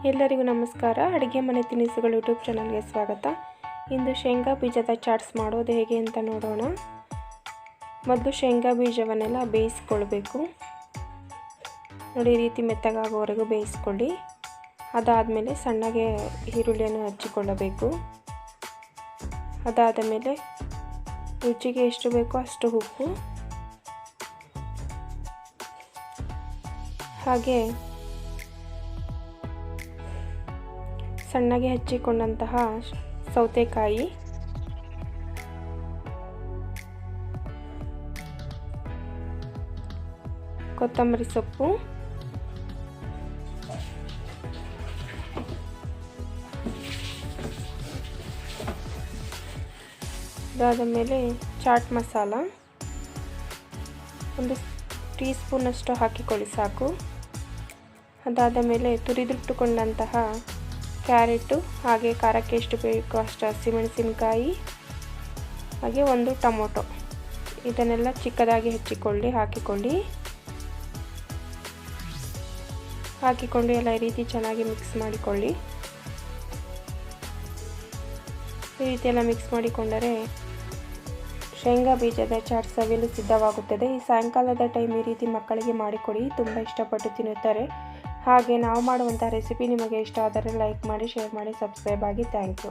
ಎಲ್ಲರಿಗೂ ನಮಸ್ಕಾರ. ಅಡುಗೆ ಮನೆ ತಿನಿಸುಗಳು ಯೂಟ್ಯೂಬ್ ಚಾನಲ್ಗೆ ಸ್ವಾಗತ. ಇಂದು ಶೇಂಗಾ ಬೀಜದ ಚಾಟ್ಸ್ ಮಾಡೋದು ಹೇಗೆ ಅಂತ ನೋಡೋಣ. ಮೊದಲು ಶೇಂಗಾ ಬೀಜವನ್ನೆಲ್ಲ ಬೇಯಿಸ್ಕೊಳ್ಬೇಕು. ನೋಡಿ, ಈ ರೀತಿ ಮೆತ್ತಗಾಗೋವರೆಗೂ ಬೇಯಿಸ್ಕೊಳ್ಳಿ. ಅದಾದಮೇಲೆ ಸಣ್ಣಗೆ ಈರುಳ್ಳಿಯನ್ನು ಹಚ್ಚಿಕೊಳ್ಳಬೇಕು. ಅದಾದ ಮೇಲೆ ರುಚಿಗೆ ಎಷ್ಟು ಬೇಕೋ ಅಷ್ಟು ಉಪ್ಪು, ಹಾಗೆ ಸಣ್ಣಗೆ ಹೆಚ್ಚಿಕೊಂಡಂತಹ ಸೌತೆಕಾಯಿ, ಕೊತ್ತಂಬರಿ ಸೊಪ್ಪು, ಅದಾದ ಮೇಲೆ ಚಾಟ್ ಮಸಾಲ ಒಂದು ಟೀ ಸ್ಪೂನಷ್ಟು ಹಾಕಿಕೊಳ್ಳಿ ಸಾಕು. ಅದಾದ ಮೇಲೆ ತುರಿದಿಟ್ಟುಕೊಂಡಂತಹ ಕ್ಯಾರೆಟು, ಹಾಗೆ ಖಾರಕ್ಕೆ ಎಷ್ಟು ಬೇಕೋ ಅಷ್ಟು ಹಸಿಮೆಣಸಿನಕಾಯಿ, ಹಾಗೆ ಒಂದು ಟೊಮೊಟೊ, ಇದನ್ನೆಲ್ಲ ಚಿಕ್ಕದಾಗಿ ಹಾಕಿಕೊಂಡು ಎಲ್ಲ ಈ ರೀತಿ ಚೆನ್ನಾಗಿ ಮಿಕ್ಸ್ ಮಾಡಿಕೊಳ್ಳಿ. ಈ ರೀತಿ ಎಲ್ಲ ಮಿಕ್ಸ್ ಮಾಡಿಕೊಂಡರೆ ಶೇಂಗಾ ಬೀಜದ ಚಾಟ್ ಸವಿಯಲು ಸಿದ್ಧವಾಗುತ್ತದೆ. ಈ ಸಾಯಂಕಾಲದ ಟೈಮ್ ಈ ರೀತಿ ಮಕ್ಕಳಿಗೆ ಮಾಡಿಕೊಡಿ, ತುಂಬ ಇಷ್ಟಪಟ್ಟು ತಿನ್ನುತ್ತಾರೆ. ಹಾಗೆ ನಾವು ಮಾಡುವಂಥ ರೆಸಿಪಿ ನಿಮಗೆ ಇಷ್ಟ ಆದರೆ ಲೈಕ್ ಮಾಡಿ, ಶೇರ್ ಮಾಡಿ, ಸಬ್ಸ್ಕ್ರೈಬ್ ಆಗಿ. Thank you.